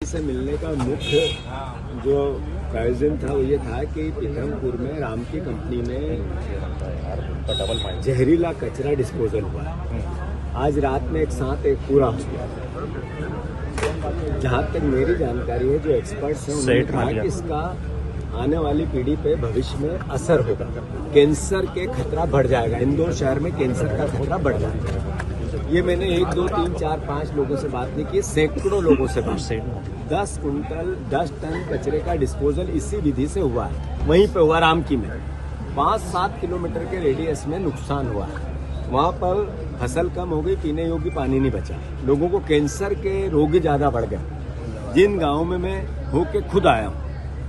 से मिलने का मुख्य जो प्रयोजन था वो ये था कि पीथमपुर में राम की कंपनी में जहरीला कचरा डिस्पोजल हुआ। आज रात में एक साथ एक पूरा हो गया। जहाँ तक मेरी जानकारी है, जो एक्सपर्ट्स हैं उन्होंने कहा कि इसका आने वाली पीढ़ी पे भविष्य में असर होगा, कैंसर के खतरा बढ़ जाएगा। इंदौर शहर में कैंसर का खतरा बढ़ जाएगा। ये मैंने 1, 2, 3, 4, 5 लोगों से बात नहीं की, सैकड़ों लोगों से बात। 10 टन कचरे का डिस्पोजल इसी विधि से हुआ है। वहीं पे हुआ रामकी में 5-7 किलोमीटर के रेडियस में नुकसान हुआ है। वहाँ पर फसल कम हो गई, पीने योग्य पानी नहीं बचा, लोगों को कैंसर के रोगी ज़्यादा बढ़ गए। जिन गाँव में मैं होके खुद आया हूँ,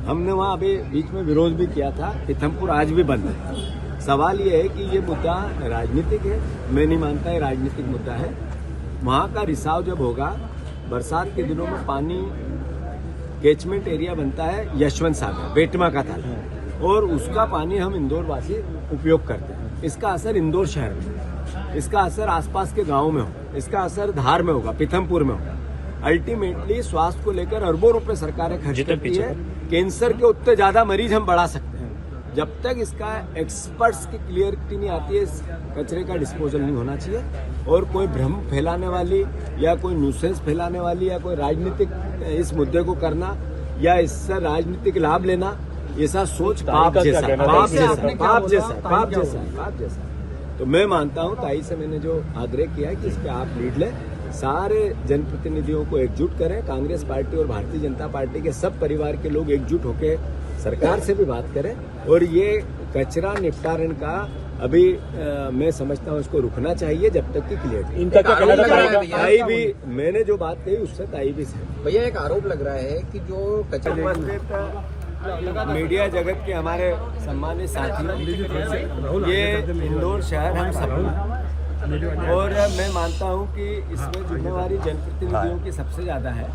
हमने वहाँ अभी बीच में विरोध भी किया था। पीथमपुर आज भी बंद है। सवाल ये है कि ये मुद्दा राजनीतिक है। मैं नहीं मानता है राजनीतिक मुद्दा है। वहाँ का रिसाव जब होगा, बरसात के दिनों में पानी कैचमेंट एरिया बनता है यशवंत सागर, बेटमा का तालाब, और उसका पानी हम इंदौर वासी उपयोग करते हैं। इसका असर इंदौर शहर में, इसका असर आसपास के गाँव में हो, इसका असर धार में होगा, पीथमपुर में होगा। अल्टीमेटली स्वास्थ्य को लेकर अरबों रुपए सरकारें खर्च करती है। कैंसर के उतने ज्यादा मरीज हम बढ़ा सकते हैं। जब तक इसका एक्सपर्ट्स की क्लियरिटी नहीं आती है, इस कचरे का डिस्पोजल नहीं होना चाहिए। और कोई भ्रम फैलाने वाली या कोई न्यूसेंस फैलाने वाली या कोई राजनीतिक इस मुद्दे को करना या इससे राजनीतिक लाभ लेना, ऐसा सोच पाप जैसा। तो मैं मानता हूँ, ताई से मैंने जो आग्रह किया है कि इस पे आप लीड लें, सारे जनप्रतिनिधियों को एकजुट करें। कांग्रेस पार्टी और भारतीय जनता पार्टी के सब परिवार के लोग एकजुट होकर सरकार से भी बात करें। और ये कचरा निपटारण का अभी मैं समझता हूँ इसको रुकना चाहिए जब तक कि क्लियर। इनका क्या कहना है? ताई भी, मैंने जो बात कही उससे ताई भी सहमत। भैया, एक आरोप लग रहा है कि जो कचरा मीडिया जगत के हमारे सम्मानित साथी, ये इंदौर शहर हम सब, और मैं मानता हूं कि इसमें जिम्मेवारी जनप्रतिनिधियों की सबसे ज्यादा है,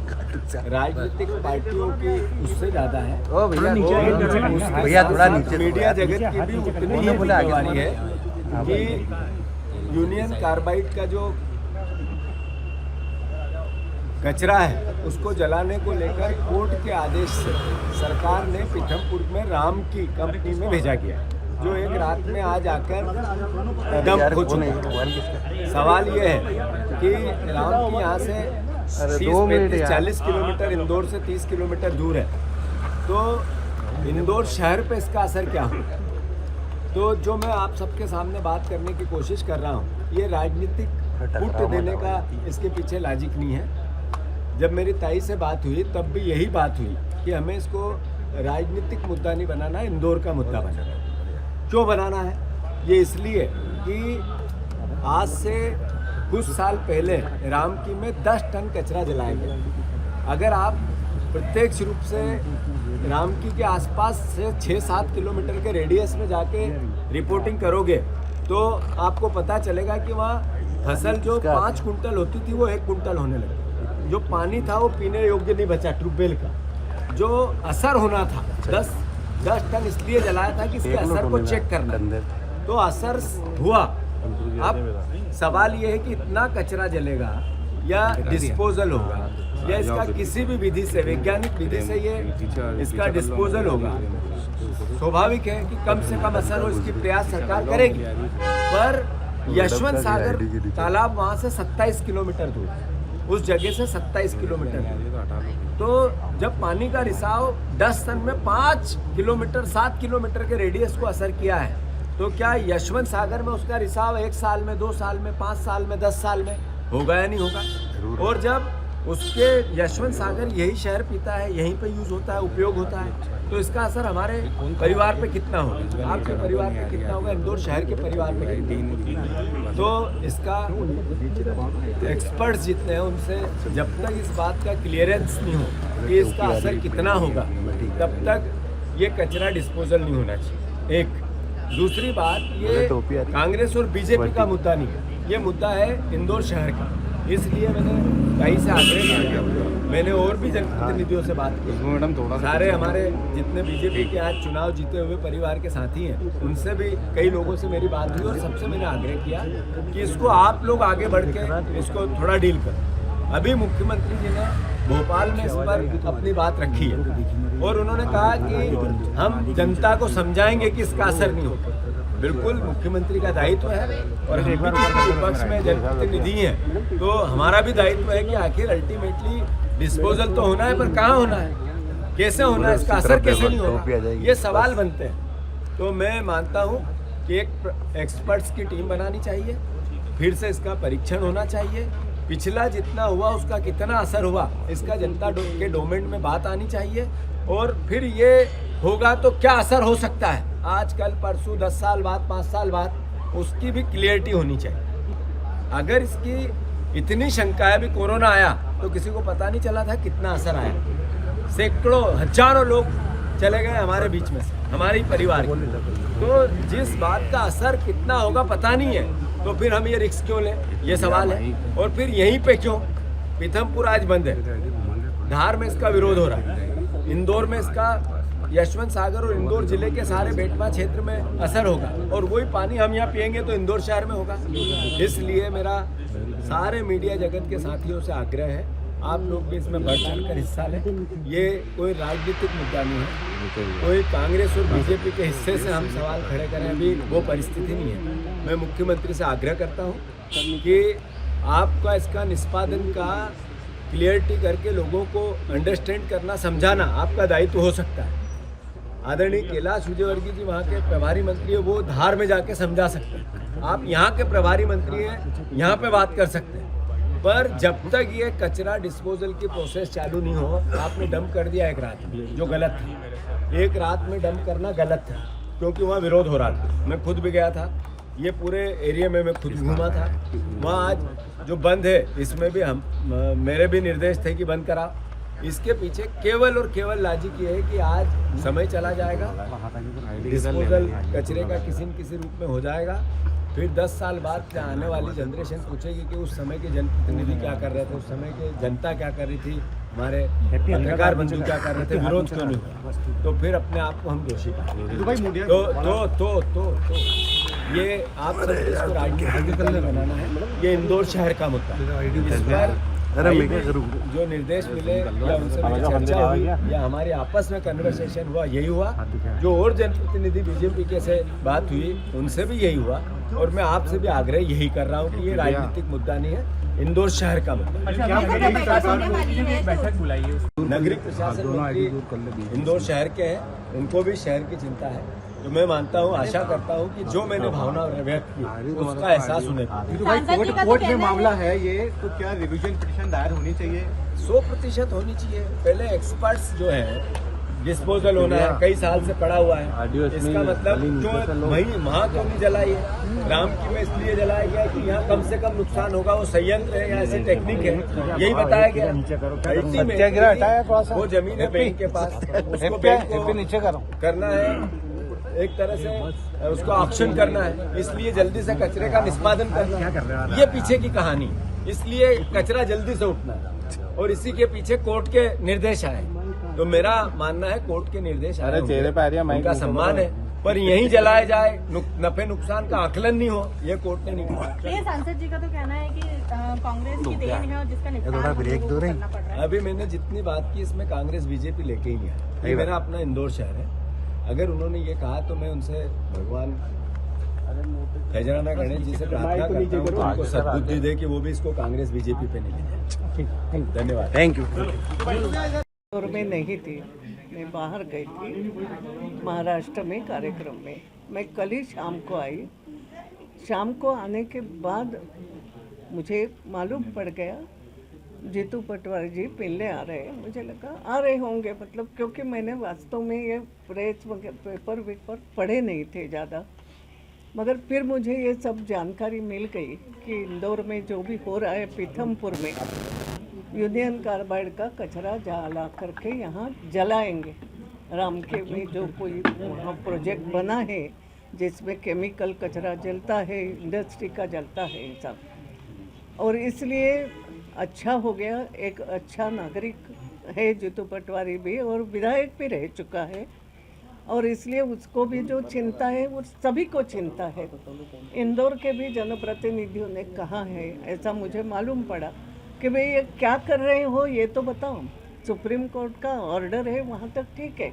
राजनीतिक पार्टियों की उससे ज्यादा है, भैया थोड़ा नीचे, मीडिया जगत की भी उतनी ही जिम्मेवारी है कि यूनियन कार्बाइड का जो कचरा है उसको जलाने को लेकर कोर्ट के आदेश से सरकार ने पीथमपुर में राम की कंपनी में भेजा गया, जो एक रात में आज आकर डंप हो चुका है। सवाल ये है कि राम की यहाँ से 30-40 किलोमीटर, इंदौर से 30 किलोमीटर दूर है, तो इंदौर शहर पे इसका असर क्या हो? तो जो मैं आप सबके सामने बात करने की कोशिश कर रहा हूँ, ये राजनीतिक पुट देने का इसके पीछे लॉजिक नहीं है। जब मेरी ताई से बात हुई तब भी यही बात हुई कि हमें इसको राजनीतिक मुद्दा नहीं बनाना, इंदौर का मुद्दा बनाना है। क्यों बनाना है? ये इसलिए कि आज से कुछ साल पहले रामकी में 10 टन कचरा जलाया गया। अगर आप प्रत्यक्ष रूप से रामकी के आसपास से 6-7 किलोमीटर के रेडियस में जाके रिपोर्टिंग करोगे तो आपको पता चलेगा कि वहाँ फसल जो 5 कुंटल होती थी वो 1 कुंटल होने लगी। जो पानी था वो पीने योग्य नहीं बचा ट्यूबवेल का। जो असर होना था 10 टन इसलिए जलाया था कि इसके असर को चेक करना, तो असर हुआ। अब सवाल ये है कि इतना कचरा जलेगा या डिस्पोजल होगा या इसका किसी भी विधि से, वैज्ञानिक विधि से ये इसका डिस्पोजल होगा, स्वाभाविक है कि कम से कम असर हो, इसकी प्रयास सरकार करेगी। पर यशवंत सागर तालाब वहाँ से 27 किलोमीटर दूर, उस जगह से 27 किलोमीटर दूर। तो जब पानी का रिसाव 10 टन में 5 किलोमीटर 7 किलोमीटर के रेडियस को असर किया है, तो क्या यशवंत सागर में उसका रिसाव 1 साल में, 2 साल में, 5 साल में, 10 साल में होगा या नहीं होगा? और जब उसके यशवंत सागर यही शहर पीता है, यहीं पे यूज होता है, उपयोग होता है, तो इसका असर हमारे परिवार पे कितना होगा, आपके परिवार पे कितना होगा, इंदौर शहर के परिवार पे कितना? तो इसका एक्सपर्ट्स जितने हैं उनसे जब तक इस बात का क्लियरेंस नहीं हो कि इसका असर कितना होगा, तब तक ये कचरा डिस्पोजल नहीं होना चाहिए। एक दूसरी बात, ये कांग्रेस और बीजेपी का मुद्दा नहीं है, ये मुद्दा है इंदौर शहर का। इसलिए मैंने कहीं से आग्रह किया, मैंने और भी जनप्रतिनिधियों से बात की, सारे हमारे जितने बीजेपी के आज चुनाव जीते हुए परिवार के साथी हैं उनसे भी कई लोगों से मेरी बात हुई और सबसे मैंने आग्रह किया कि इसको आप लोग आगे बढ़ के इसको थोड़ा डील करें। अभी मुख्यमंत्री जी ने भोपाल में इस पर अपनी बात रखी है और उन्होंने कहा कि हम जनता को समझाएंगे कि इसका असर नहीं होगा। बिल्कुल मुख्यमंत्री का दायित्व है और हम भी विपक्ष में जनप्रतिनिधि हैं तो हमारा भी दायित्व है कि आखिर अल्टीमेटली डिस्पोजल तो होना है, पर कहाँ होना है, कैसे होना है, इसका असर कैसे नहीं होगा, ये सवाल बनते हैं। तो मैं मानता हूँ कि एक एक्सपर्ट्स की टीम बनानी चाहिए, फिर से इसका परीक्षण होना चाहिए, पिछला जितना हुआ उसका कितना असर हुआ इसका जनता के डोमेन में बात आनी चाहिए और फिर ये होगा तो क्या असर हो सकता है आज कल परसों 10 साल बाद 5 साल बाद उसकी भी क्लियरिटी होनी चाहिए। अगर इसकी इतनी शंका है, अभी कोरोना आया तो किसी को पता नहीं चला था कितना असर आया, सैकड़ों हजारों लोग चले गए हमारे बीच में से, हमारे ही परिवार के। तो जिस बात का असर कितना होगा पता नहीं है तो फिर हम ये रिस्क क्यों लें, ये सवाल है। और फिर यहीं पे क्यों, पीथमपुर आज बंद है, धार में इसका विरोध हो रहा है, इंदौर में इसका यशवंत सागर और इंदौर जिले के सारे बेटवा क्षेत्र में असर होगा और वही पानी हम यहाँ पिएंगे तो इंदौर शहर में होगा। इसलिए मेरा सारे मीडिया जगत के साथियों से आग्रह है, आप लोग भी इसमें बढ़ चढ़ कर हिस्सा लें। ये कोई राजनीतिक मुद्दा नहीं है, कोई कांग्रेस और बीजेपी के हिस्से से हम सवाल खड़े करें, अभी वो परिस्थिति नहीं है। मैं मुख्यमंत्री से आग्रह करता हूँ कि आपका इसका निष्पादन का क्लियरिटी करके लोगों को अंडरस्टैंड करना, समझाना आपका दायित्व हो सकता है। आदरणीय कैलाश विजयवर्गीय जी वहाँ के प्रभारी मंत्री है, वो धार में जाके समझा सकते हैं। आप यहाँ के प्रभारी मंत्री हैं, यहाँ पे बात कर सकते हैं, पर जब तक ये कचरा डिस्पोजल की प्रोसेस चालू नहीं हो, आपने डंप कर दिया एक रात में, जो गलत था। एक रात में डंप करना गलत था क्योंकि वहाँ विरोध हो रहा था। मैं खुद भी गया था, ये पूरे एरिया में मैं खुद घूमा था। वहाँ आज जो बंद है इसमें भी मेरे भी निर्देश थे कि बंद करा। इसके पीछे केवल और केवल लॉजिक ये है कि आज समय चला जाएगा, डिस्पोजल कचरे का किसी न किसी रूप में हो जाएगा, फिर 10 साल बाद आने वाली जनरेशन पूछेगी कि उस समय के जनप्रतिनिधि क्या कर रहे थे, उस समय के जनता क्या कर रही थी, हमारे पत्रकार बंधु क्या कर रहे थे, विरोध क्यों नहीं हुआ, तो फिर अपने आप को हम दोषी पाएंगे। तो ये आप सब इसको राजनीतिक बनाना है, ये इंदौर शहर का मुद्दा है। इस पर जो निर्देश मिले या उनसे चर्चा हुई या हमारे आपस में कन्वर्सेशन हुआ, यही हुआ। जो और जनप्रतिनिधि बीजेपी के से बात हुई उनसे भी यही हुआ और मैं आपसे भी आग्रह यही कर रहा हूँ कि ये राजनीतिक मुद्दा नहीं है, इंदौर शहर का मुद्दा। नगरीय प्रशासन मंत्री इंदौर शहर के हैं, उनको भी शहर की चिंता है। तो मैं मानता हूँ, आशा करता हूँ कि जो मैंने भावना व्यक्त की उसका एहसास उन्हें। कोर्ट में मामला है ये, तो क्या रिवीजन पिटीशन दायर होनी चाहिए? 100% होनी चाहिए। पहले एक्सपर्ट्स जो है डिस्पोजल होना है, कई साल से पड़ा हुआ है, इसका मतलब क्यों वहाँ क्यों नहीं जलाई है? राम की में इसलिए जलाया गया कि यहाँ कम से कम नुकसान होगा, वो संयंत्र है, यहाँ ऐसी टेक्निक है, यही बताया गया। वो जमीन है बैंक के पास, उसको बैंक को नीचे करना है, एक तरह से उसको ऑक्शन करना है, इसलिए जल्दी से कचरे का निष्पादन करना है, ये पीछे की कहानी। इसलिए कचरा जल्दी से उठना है और इसी के पीछे कोर्ट के निर्देश आए। तो मेरा मानना है कोर्ट के निर्देश आए, उनका सम्मान है, पर यहीं जलाया जाए, नफे नुकसान का आकलन नहीं हो, ये कोर्ट ने नहीं किया। सांसद जी का तो कहना है कि कांग्रेस की देन है और जिसका नुकसान करना पड़ रहा है। अभी मैंने जितनी बात की इसमें कांग्रेस बीजेपी लेके ही नहीं आया। ये मेरा अपना इंदौर शहर है, अगर उन्होंने ये कहा तो मैं उनसे भगवान खजाना गणेश जी से प्रार्थना करता हूँ कि उनको सद्बुद्धि दे कि वो भी इसको कांग्रेस बीजेपी पे नहीं ले। धन्यवाद, थैंक यू। इंदौर में नहीं थी, मैं बाहर गई थी महाराष्ट्र में कार्यक्रम में। मैं कल ही शाम को आई। शाम को आने के बाद मुझे मालूम पड़ गया जीतू पटवारी जी पिल्ले आ रहे हैं। मुझे लगा आ रहे होंगे, मतलब क्योंकि मैंने वास्तव में ये प्रेस पेपर वेपर पढ़े नहीं थे ज़्यादा, मगर फिर मुझे ये सब जानकारी मिल गई कि इंदौर में जो भी हो रहा है, पीथमपुर में यूनियन कार्बाइड का कचरा जला करके यहाँ जलाएंगे। राम के में जो कोई वहाँ प्रोजेक्ट बना है जिसमें केमिकल कचरा जलता है, इंडस्ट्री का जलता है ये सब, और इसलिए अच्छा हो गया। एक अच्छा नागरिक है जीतू पटवारी भी, और विधायक भी रह चुका है, और इसलिए उसको भी जो चिंता है वो सभी को चिंता है। इंदौर के भी जनप्रतिनिधियों ने कहा है, ऐसा मुझे मालूम पड़ा। कि भाई ये क्या कर रहे हो ये तो बताओ। सुप्रीम कोर्ट का ऑर्डर है, वहाँ तक ठीक है,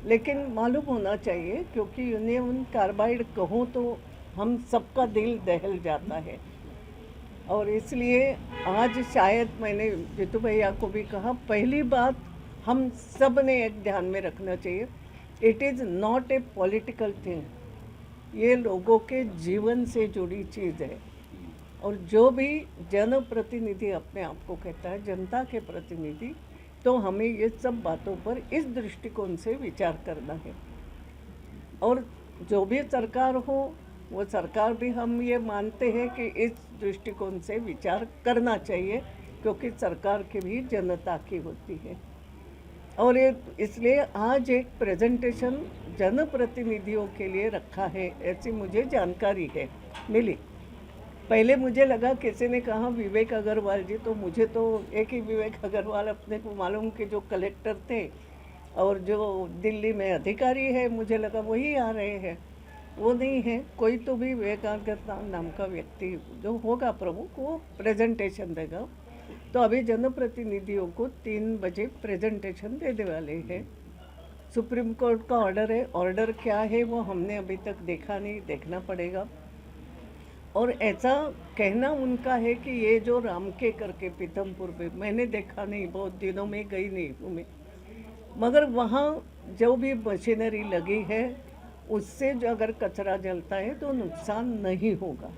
लेकिन मालूम होना चाहिए, क्योंकि यूनियन कार्बाइड कहूँ तो हम सबका दिल दहल जाता है। और इसलिए आज शायद मैंने जीतू भैया को भी कहा, पहली बात हम सब ने एक ध्यान में रखना चाहिए, it is not a political thing, ये लोगों के जीवन से जुड़ी चीज़ है। और जो भी जनप्रतिनिधि अपने आप को कहता है, जनता के प्रतिनिधि, तो हमें ये सब बातों पर इस दृष्टिकोण से विचार करना है। और जो भी सरकार हो, वो सरकार भी हम ये मानते हैं कि इस दृष्टिकोण से विचार करना चाहिए, क्योंकि सरकार की भी जनता की होती है। और ये इसलिए आज एक प्रेजेंटेशन जनप्रतिनिधियों के लिए रखा है, ऐसी मुझे जानकारी है मिली। पहले मुझे लगा किसी ने कहा विवेक अग्रवाल जी, तो मुझे तो एक ही विवेक अग्रवाल अपने को मालूम कि जो कलेक्टर थे और जो दिल्ली में अधिकारी है, मुझे लगा वही आ रहे हैं। वो नहीं है, कोई तो भी विवेक अग्रवाल नाम का व्यक्ति जो होगा प्रमुख, वो प्रेजेंटेशन देगा। तो अभी जनप्रतिनिधियों को 3 बजे प्रेजेंटेशन देने वाले हैं। सुप्रीम कोर्ट का ऑर्डर है, ऑर्डर क्या है वो हमने अभी तक देखा नहीं, देखना पड़ेगा। और ऐसा कहना उनका है कि ये जो रामके करके पीथमपुर में, मैंने देखा नहीं, बहुत दिनों में गई नहीं हूँ मैं, मगर वहाँ जो भी मशीनरी लगी है उससे जो अगर कचरा जलता है तो नुकसान नहीं होगा।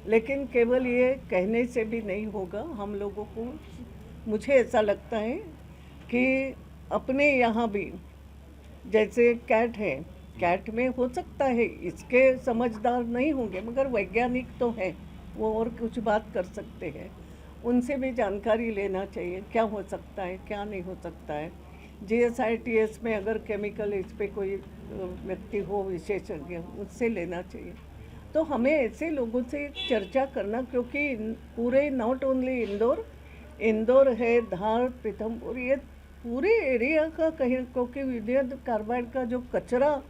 लेकिन केवल ये कहने से भी नहीं होगा। हम लोगों को, मुझे ऐसा लगता है कि अपने यहाँ भी जैसे कैट है, कैट में हो सकता है इसके समझदार नहीं होंगे, मगर वैज्ञानिक तो हैं, वो और कुछ बात कर सकते हैं। उनसे भी जानकारी लेना चाहिए, क्या हो सकता है क्या नहीं हो सकता है। GSITS में अगर केमिकल इस पे कोई व्यक्ति हो विशेषज्ञ, उससे लेना चाहिए। तो हमें ऐसे लोगों से चर्चा करना, क्योंकि पूरे नॉट ओनली इंदौर है, धार, पीथमपुर, ये पूरे एरिया का कहीं, क्योंकि यूनियन कार्बाइड का जो कचरा,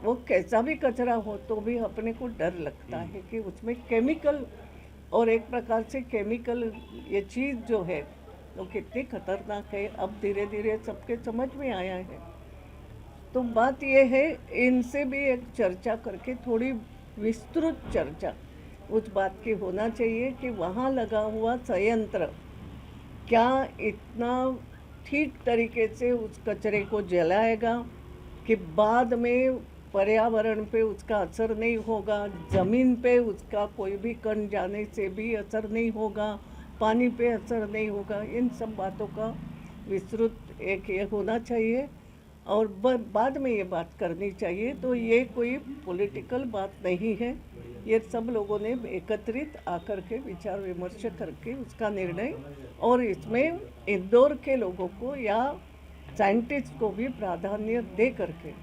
वो कैसा भी कचरा हो तो भी अपने को डर लगता है कि उसमें केमिकल, और एक प्रकार से केमिकल ये चीज़ जो है वो कितनी खतरनाक है, अब धीरे धीरे सबके समझ में आया है। तो बात ये है, इनसे भी एक चर्चा करके, थोड़ी विस्तृत चर्चा उस बात की होना चाहिए कि वहाँ लगा हुआ संयंत्र क्या इतना ठीक तरीके से उस कचरे को जलाएगा कि बाद में पर्यावरण पे उसका असर नहीं होगा, ज़मीन पे उसका कोई भी कण जाने से भी असर नहीं होगा, पानी पे असर नहीं होगा। इन सब बातों का विस्तृत एक ये होना चाहिए और बाद में ये बात करनी चाहिए। तो ये कोई पॉलिटिकल बात नहीं है, ये सब लोगों ने एकत्रित आकर के विचार विमर्श करके उसका निर्णय, और इसमें इंदौर के लोगों को या साइंटिस्ट को भी प्राधान्य दे करके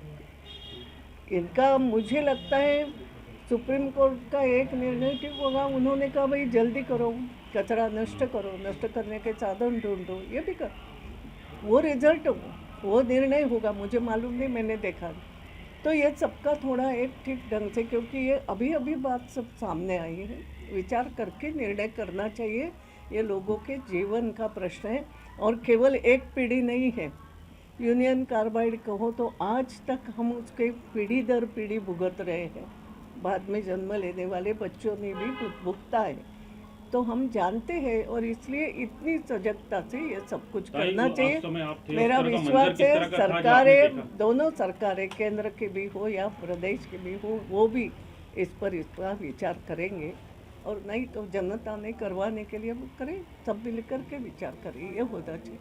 इनका, मुझे लगता है सुप्रीम कोर्ट का एक निर्णय ठीक होगा। उन्होंने कहा भाई जल्दी करो, कचरा नष्ट करो, नष्ट करने के साधन ढूंढो, ये भी कर, वो रिजल्ट, वो निर्णय होगा। मुझे मालूम नहीं, मैंने देखा। तो ये सबका थोड़ा एक ठीक ढंग से, क्योंकि ये अभी अभी बात सब सामने आई है, विचार करके निर्णय करना चाहिए। ये लोगों के जीवन का प्रश्न है और केवल एक पीढ़ी नहीं है। यूनियन कार्बाइड कहो तो आज तक हम उसके पीढ़ी दर पीढ़ी भुगत रहे हैं, बाद में जन्म लेने वाले बच्चों ने भी भुगता है। तो हम जानते हैं और इसलिए इतनी सजगता से ये सब कुछ करना चाहिए। मेरा विश्वास है सरकारें, दोनों सरकारें, केंद्र की भी हो या प्रदेश की भी हो, वो भी इस पर विचार करेंगे, और नहीं तो जनता ने करवाने के लिए वो करें, सब मिलकर के विचार करें, ये होना चाहिए।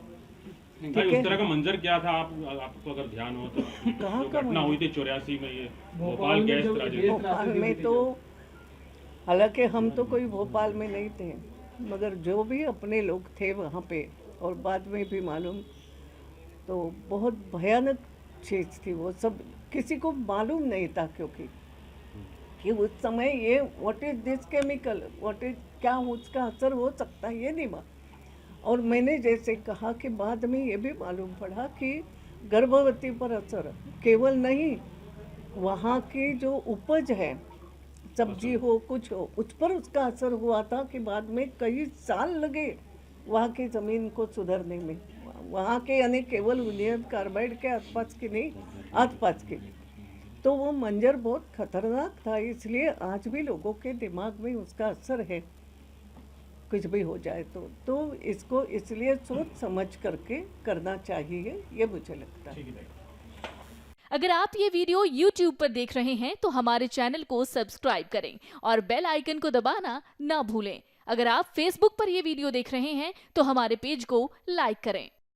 ठीक है, उस तरह का मंजर क्या था, आपको अगर ध्यान हो तो? कहाँ का घटना हुई थी 84 में, ये भोपाल गैस ट्रेजेडी। भोपाल में तो, हालांकि हम तो कोई भोपाल में नहीं थे, मगर जो भी अपने लोग थे वहाँ पे, और बाद में भी मालूम, तो बहुत भयानक चीज़ थी वो सब, किसी को मालूम नहीं था, क्योंकि कि उस समय ये what is this chemical, what is, क्या उसका असर हो सकता है, ये नहीं मालूम। और मैंने जैसे कहा कि बाद में ये भी मालूम पड़ा कि गर्भवती पर असर केवल नहीं, वहाँ की जो उपज है, सब्जी हो कुछ हो, उस पर उसका असर हुआ था कि बाद में कई साल लगे वहाँ की ज़मीन को सुधरने में। वहाँ के यानी केवल यूनियन कार्बाइड के आसपास की नहीं, आसपास की। तो वो मंजर बहुत खतरनाक था, इसलिए आज भी लोगों के दिमाग में उसका असर है, कुछ भी हो जाए तो इसको इसलिए सोच समझ करके करना चाहिए, ये मुझे लगता है। अगर आप ये वीडियो YouTube पर देख रहे हैं तो हमारे चैनल को सब्सक्राइब करें और बेल आइकन को दबाना ना भूलें। अगर आप Facebook पर ये वीडियो देख रहे हैं तो हमारे पेज को लाइक करें।